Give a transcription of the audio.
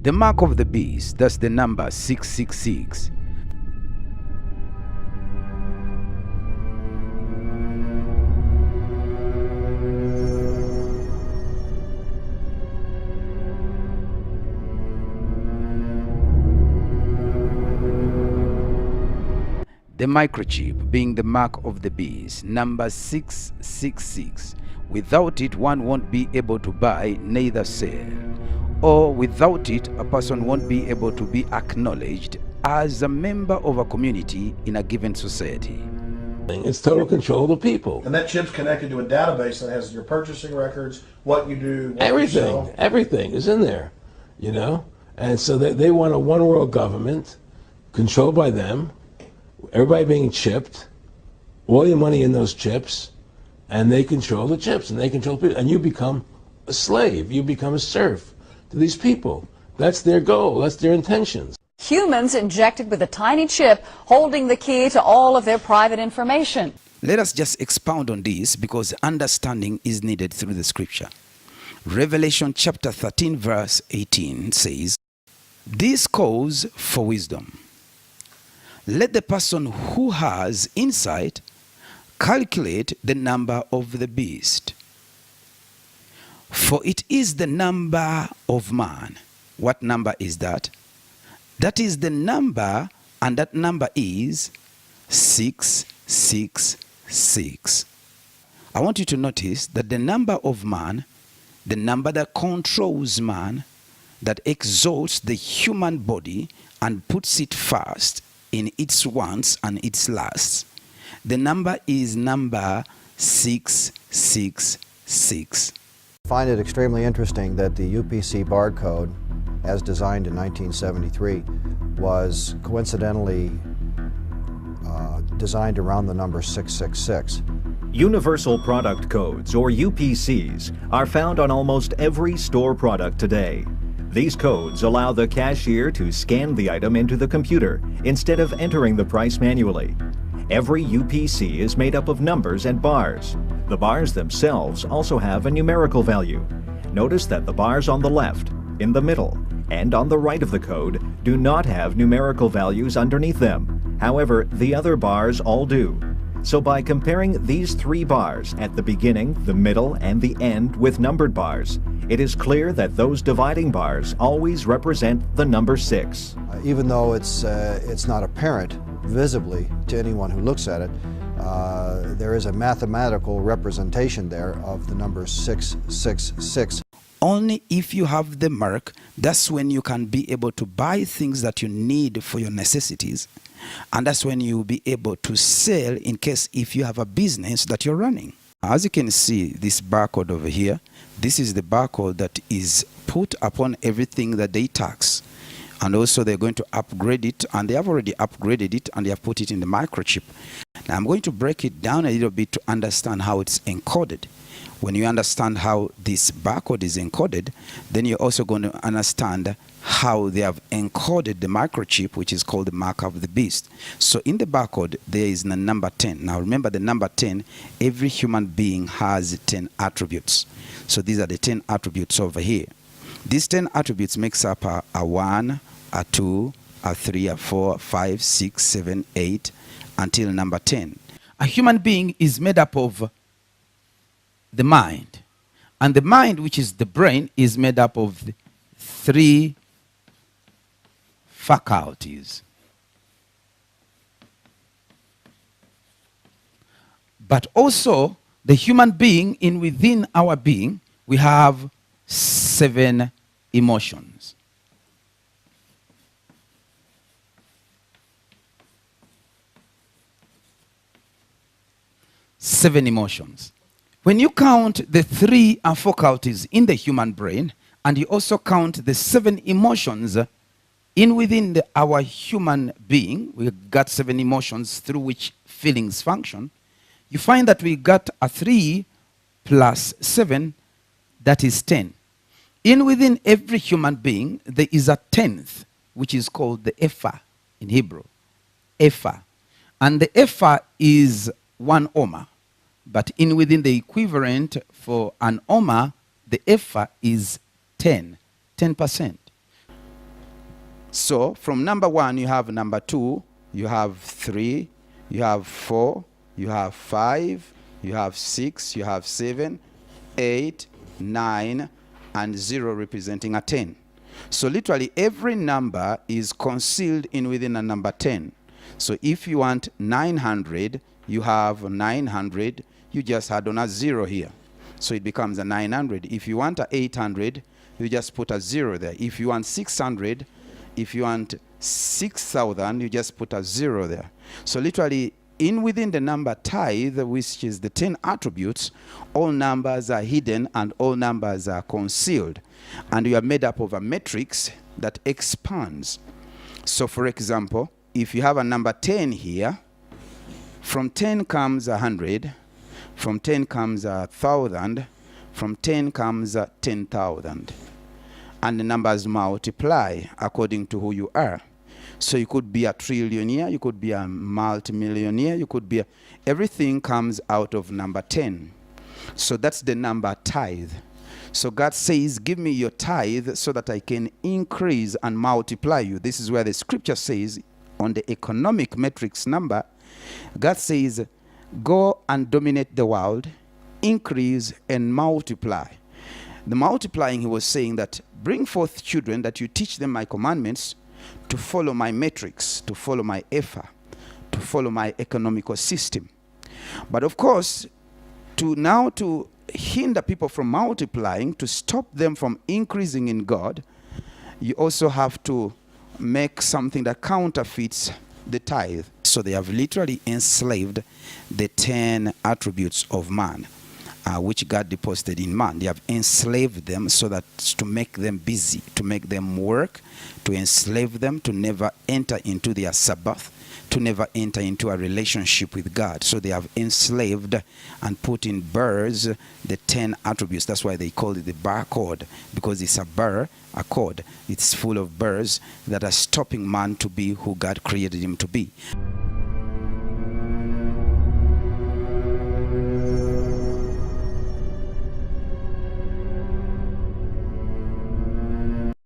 The mark of the beast, that's the number 666. The microchip being the mark of the beast, number 666. Without it, one won't be able to buy, neither sell. Or without it, a person won't be able to be acknowledged as a member of a community in a given society. It's total control of the people. And that chip's connected to a database that has your purchasing records, what you do, what you sell. Everything is in there, you know? And so they want a one world government controlled by them, everybody being chipped, all your money in those chips, and they control the chips, and they control people, and you become a slave, you become a serf to these people. That's their goal, that's their intentions. Humans injected with a tiny chip holding the key to all of their private information. Let us just expound on this because understanding is needed through the scripture. Revelation chapter 13 verse 18 says, "This calls for wisdom. Let the person who has insight calculate the number of the beast. For it is the number of man." What number is that? That is the number, and that number is 666. I want you to notice that the number of man, the number that controls man, that exalts the human body and puts it first in its wants and its lusts, the number is number 666. I find it extremely interesting that the UPC barcode, as designed in 1973, was coincidentally designed around the number 666. Universal Product Codes, or UPCs, are found on almost every store product today. These codes allow the cashier to scan the item into the computer instead of entering the price manually. Every UPC is made up of numbers and bars. The bars themselves also have a numerical value. Notice that the bars on the left, in the middle, and on the right of the code do not have numerical values underneath them. However, the other bars all do. So by comparing these three bars at the beginning, the middle, and the end with numbered bars, it is clear that those dividing bars always represent the number 6. Even though it's not apparent visibly to anyone who looks at it, there is a mathematical representation there of the number 666. Only if you have the mark, that's when you can be able to buy things that you need for your necessities. And that's when you'll be able to sell in case if you have a business that you're running. As you can see, this barcode over here, this is the barcode that is put upon everything that they tax. And also they're going to upgrade it, and they have already upgraded it, and they have put it in the microchip. Now I'm going to break it down a little bit to understand how it's encoded. When you understand how this barcode is encoded, then you're also going to understand how they have encoded the microchip, which is called the mark of the beast. So in the barcode, there is the number 10. Now remember the number 10, every human being has 10 attributes. So these are the 10 attributes over here. These 10 attributes makes up a 1, a 2, a 3, a 4, 5, 6, 7, 8, until number 10. A human being is made up of the mind. And the mind, which is the brain, is made up of the 3 faculties. But also, the human being, within our being, we have 7 emotions. Seven emotions. When you count the 3 faculties in the human brain, and you also count the 7 emotions within our human being, we got 7 emotions through which feelings function, you find that we got a 3 plus 7, that is 10. Within every human being, there is a 10th, which is called the Epha in Hebrew. Epha. And the Epha is 1 Omer. But within the equivalent for an Omer, the Epha is 10%. So from number 1, you have number 2, you have 3, you have 4, you have 5, you have 6, you have 7, 8, 9, and 0 representing a 10. So literally every number is concealed in within a number 10. So if you want 900, you have 900, you just add on a 0 here. So it becomes a 900. If you want a 800, you just put a 0 there. If you want 600, if you want 6,000, you just put a 0 there. So literally in within the number tithe, which is the 10 attributes, all numbers are hidden and all numbers are concealed. And you are made up of a matrix that expands. So for example, if you have a number 10 here, from 10 comes 100, from 10 comes 1,000, from 10 comes 10,000. And the numbers multiply according to who you are. So you could be a trillionaire, you could be a multimillionaire, you could be everything comes out of number 10. So that's the number tithe. So God says, give me your tithe so that I can increase and multiply you. This is where the scripture says on the economic matrix number, God says, go and dominate the world, increase and multiply. The multiplying, he was saying that bring forth children that you teach them my commandments to follow my matrix, to follow my effort, to follow my economical system. But of course, to hinder people from multiplying, to stop them from increasing in God, you also have to make something that counterfeits the tithe. So they have literally enslaved the 10 attributes of man, which God deposited in man. They have enslaved them so that to make them busy, to make them work, to enslave them, to never enter into their Sabbath, to never enter into a relationship with God. So they have enslaved and put in burrs the 10 attributes. That's why they call it the barcode, because it's a burr, a code. It's full of burrs that are stopping man to be who God created him to be.